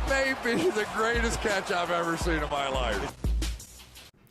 That may be the greatest catch I've ever seen in my life.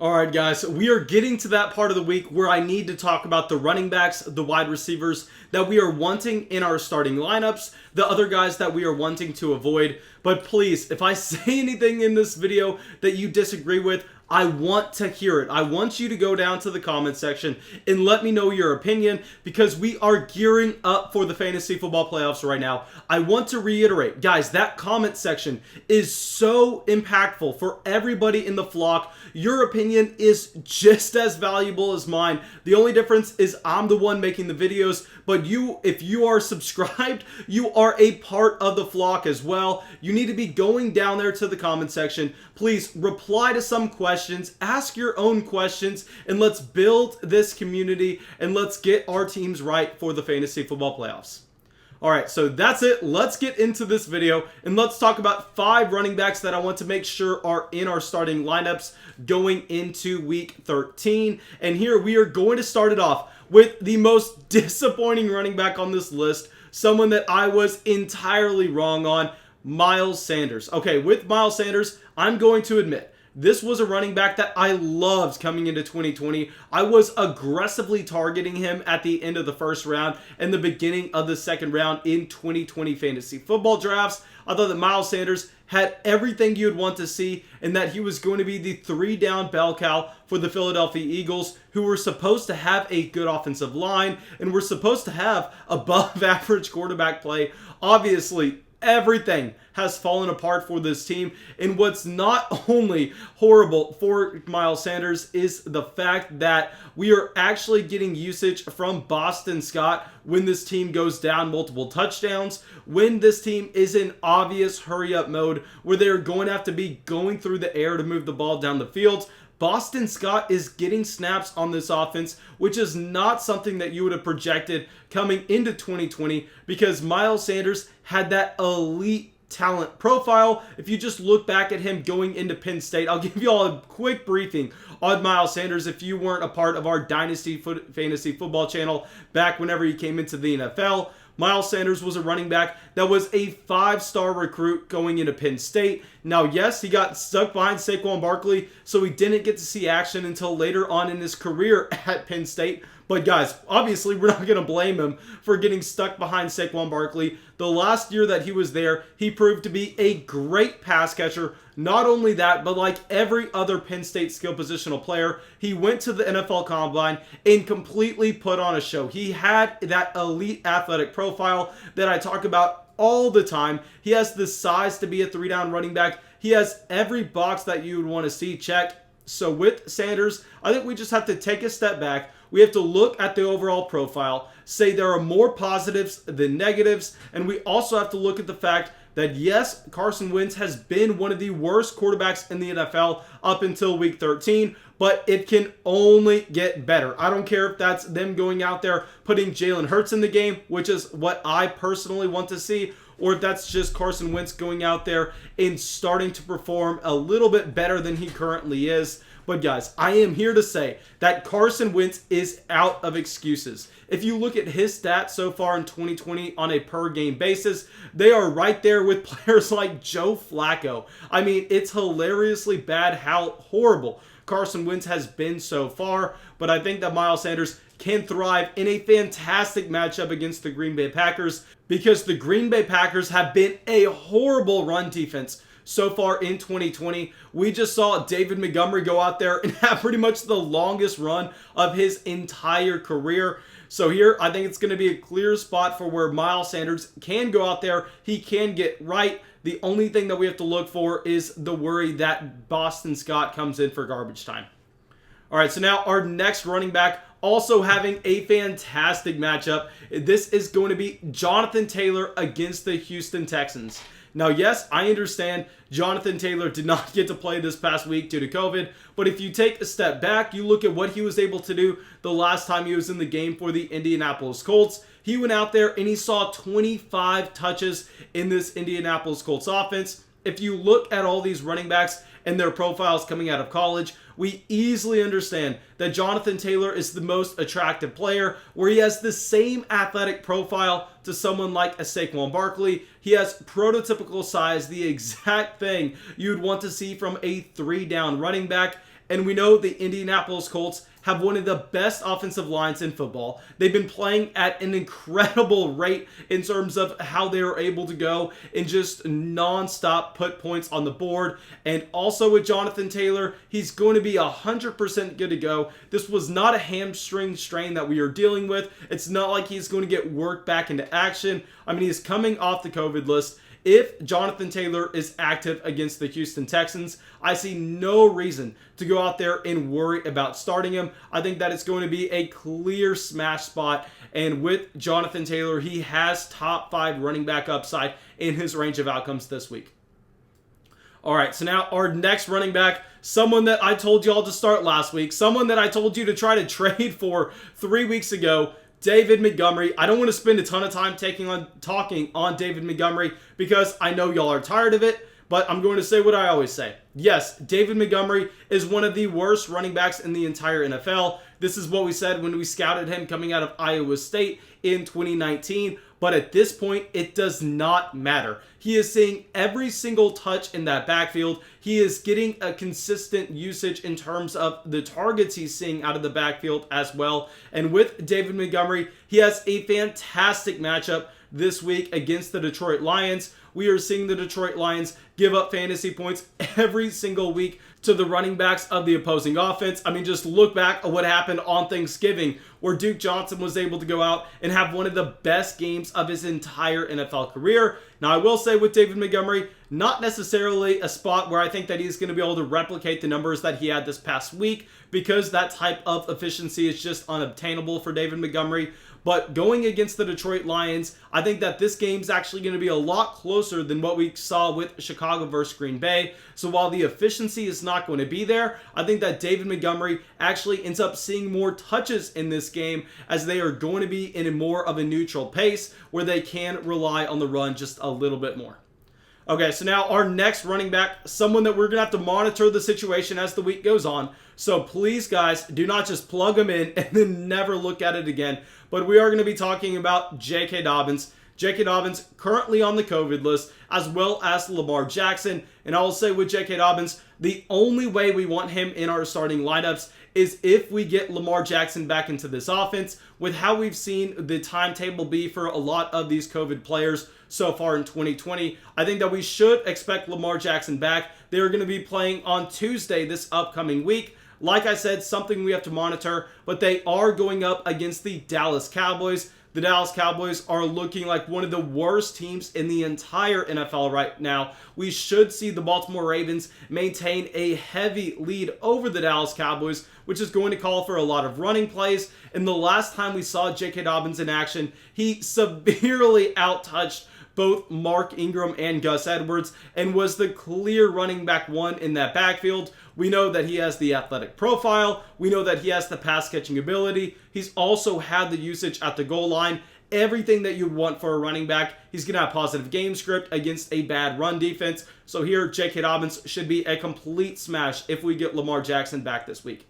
Alright guys, we are getting to that part of the week where I need to talk about the running backs, the wide receivers that we are wanting in our starting lineups, the other guys that we are wanting to avoid. But please, if I say anything in this video that you disagree with, I want to hear it. I want you to go down to the comment section and let me know your opinion, because we are gearing up for the fantasy football playoffs right now. I want to reiterate, guys, that comment section is so impactful for everybody in the flock. Your opinion is just as valuable as mine. The only difference is I'm the one making the videos, but you, if you are subscribed, you are a part of the flock as well. You need to be going down there to the comment section. Please reply to some questions, ask your own questions, and let's build this community and let's get our teams right for the fantasy football playoffs. Alright, so that's it. Let's get into this video and let's talk about 5 running backs that I want to make sure are in our starting lineups going into week 13. And here we are going to start it off with the most disappointing running back on this list, someone that I was entirely wrong on, Miles Sanders. Okay, with Miles Sanders, I'm going to admit, this was a running back that I loved coming into 2020. I was aggressively targeting him at the end of the first round and the beginning of the second round in 2020 fantasy football drafts. I thought that Miles Sanders had everything you'd want to see and that he was going to be the 3-down bell cow for the Philadelphia Eagles, who were supposed to have a good offensive line and were supposed to have above average quarterback play. Obviously, everything has fallen apart for this team, and what's not only horrible for Miles Sanders is the fact that we are actually getting usage from Boston Scott when this team goes down multiple touchdowns, when this team is in obvious hurry-up mode where they're going to have to be going through the air to move the ball down the field. Boston Scott is getting snaps on this offense, which is not something that you would have projected coming into 2020, because Miles Sanders had that elite talent profile. If you just look back at him going into Penn State, I'll give you all a quick briefing on Miles Sanders if you weren't a part of our Dynasty Fantasy Football channel back whenever he came into the NFL. Miles Sanders was a running back that was a 5-star recruit going into Penn State. Now, yes, he got stuck behind Saquon Barkley, so he didn't get to see action until later on in his career at Penn State. But guys, obviously, we're not going to blame him for getting stuck behind Saquon Barkley. The last year that he was there, he proved to be a great pass catcher. Not only that, but like every other Penn State skill positional player, he went to the NFL Combine and completely put on a show. He had that elite athletic profile that I talk about all the time. He has the size to be a 3-down running back. He has every box that you would want to see checked. So with Sanders, I think we just have to take a step back. We have to look at the overall profile, say there are more positives than negatives, and we also have to look at the fact that yes, Carson Wentz has been one of the worst quarterbacks in the NFL up until week 13, but it can only get better. I don't care if that's them going out there putting Jalen Hurts in the game, which is what I personally want to see, or if that's just Carson Wentz going out there and starting to perform a little bit better than he currently is. But guys, I am here to say that Carson Wentz is out of excuses. If you look at his stats so far in 2020 on a per game basis, they are right there with players like Joe Flacco. I mean, it's hilariously bad how horrible Carson Wentz has been so far, but I think that Miles Sanders can thrive in a fantastic matchup against the Green Bay Packers, because the Green Bay Packers have been a horrible run defense so far in 2020. We just saw David Montgomery go out there and have pretty much the longest run of his entire career. So here, I think it's going to be a clear spot for where Miles Sanders can go out there. He can get right. The only thing that we have to look for is the worry that Boston Scott comes in for garbage time. All right, so now our next running back also having a fantastic matchup. This is going to be Jonathan Taylor against the Houston Texans. Now, yes, I understand Jonathan Taylor did not get to play this past week due to COVID, but if you take a step back, you look at what he was able to do the last time he was in the game for the Indianapolis Colts. He went out there and he saw 25 touches in this Indianapolis Colts offense. If you look at all these running backs and their profiles coming out of college, we easily understand that Jonathan Taylor is the most attractive player, where he has the same athletic profile to someone like a Saquon Barkley. He has prototypical size, the exact thing you'd want to see from a 3-down running back. And we know the Indianapolis Colts have one of the best offensive lines in football. They've been playing at an incredible rate in terms of how they are able to go and just non-stop put points on the board. And also with Jonathan Taylor, he's going to be 100% good to go. This was not a hamstring strain that we are dealing with. It's not like he's going to get worked back into action. I mean, he's coming off the COVID list. If Jonathan Taylor is active against the Houston Texans, I see no reason to go out there and worry about starting him. I think that it's going to be a clear smash spot. And with Jonathan Taylor, he has top 5 running back upside in his range of outcomes this week. All right, so now our next running back, someone that I told y'all to start last week, someone that I told you to try to trade for 3 weeks ago, David Montgomery. I don't want to spend a ton of time talking on David Montgomery because I know y'all are tired of it, but I'm going to say what I always say. Yes, David Montgomery is one of the worst running backs in the entire NFL. This is what we said when we scouted him coming out of Iowa State in 2019. But at this point, it does not matter. He is seeing every single touch in that backfield. He is getting a consistent usage in terms of the targets he's seeing out of the backfield as well. And with David Montgomery, he has a fantastic matchup this week against the Detroit Lions. We are seeing the Detroit Lions give up fantasy points every single week to the running backs of the opposing offense. I mean, just look back at what happened on Thanksgiving, where Duke Johnson was able to go out and have one of the best games of his entire NFL career. Now, I will say with David Montgomery, not necessarily a spot where I think that he's going to be able to replicate the numbers that he had this past week, because that type of efficiency is just unobtainable for David Montgomery. But going against the Detroit Lions, I think that this game's actually going to be a lot closer than what we saw with Chicago versus Green Bay. So while the efficiency is not going to be there, I think that David Montgomery actually ends up seeing more touches in this game, as they are going to be in a more of a neutral pace where they can rely on the run just a little bit more. Okay, so now our next running back, someone that we're going to have to monitor the situation as the week goes on. So please, guys, do not just plug him in and then never look at it again. But we are going to be talking about J.K. Dobbins. J.K. Dobbins currently on the COVID list, as well as Lamar Jackson. And I will say with J.K. Dobbins, the only way we want him in our starting lineups is if we get Lamar Jackson back into this offense. With how we've seen the timetable be for a lot of these COVID players so far in 2020, I think that we should expect Lamar Jackson back. They're going to be playing on Tuesday this upcoming week. Like I said, something we have to monitor, but they are going up against the Dallas Cowboys. The Dallas Cowboys are looking like one of the worst teams in the entire NFL right now. We should see the Baltimore Ravens maintain a heavy lead over the Dallas Cowboys, which is going to call for a lot of running plays. And the last time we saw J.K. Dobbins in action, he severely outtouched both Mark Ingram and Gus Edwards and was the clear running back one in that backfield. We know that he has the athletic profile. We know that he has the pass catching ability. He's also had the usage at the goal line. Everything that you'd want for a running back. He's going to have positive game script against a bad run defense. So here, J.K. Dobbins should be a complete smash if we get Lamar Jackson back this week.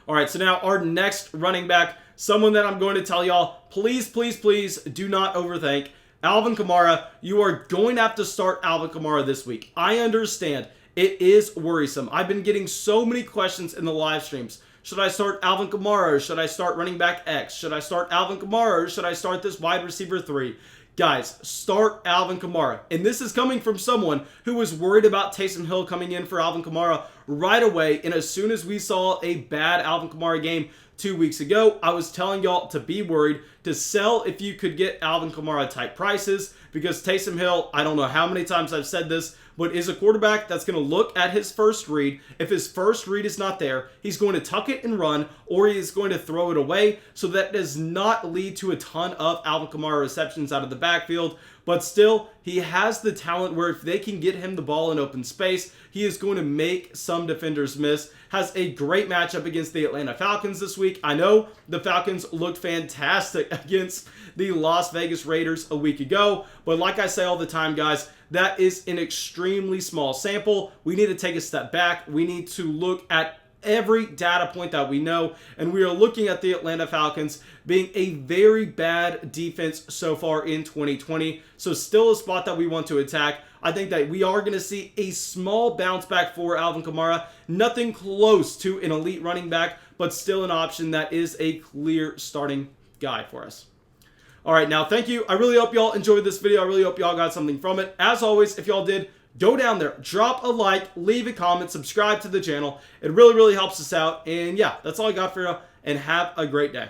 All right, so now our next running back, someone that I'm going to tell y'all, please, please, please do not overthink. Alvin Kamara. You are going to have to start Alvin Kamara this week. I understand it is worrisome. I've been getting so many questions in the live streams. Should I start Alvin Kamara, or should I start running back X? Should I start Alvin Kamara, or should I start this wide receiver 3? Guys, start Alvin Kamara. And this is coming from someone who was worried about Taysom Hill coming in for Alvin Kamara right away. And as soon as we saw a bad Alvin Kamara game 2 weeks ago, I was telling y'all to be worried, to sell if you could get Alvin Kamara type prices, because Taysom Hill, I don't know how many times I've said this, but is a quarterback that's going to look at his first read. If his first read is not there, he's going to tuck it and run, or he's going to throw it away. So that does not lead to a ton of Alvin Kamara receptions out of the backfield. But still, he has the talent where if they can get him the ball in open space, he is going to make some defenders miss. Has a great matchup against the Atlanta Falcons this week. I know the Falcons looked fantastic against the Las Vegas Raiders a week ago, but like I say all the time, guys, that is an extremely small sample. We need to take a step back. We need to look at every data point that we know, and we are looking at the Atlanta Falcons being a very bad defense so far in 2020. So still a spot that we want to attack. I think that we are going to see a small bounce back for Alvin Kamara. Nothing close to an elite running back, but still an option that is a clear starting guy for us. All right, now thank you. I really hope y'all enjoyed this video. I really hope y'all got something from it. As always, if y'all did, go down there, drop a like, leave a comment, subscribe to the channel. It really, really helps us out. And yeah, that's all I got for you, and have a great day.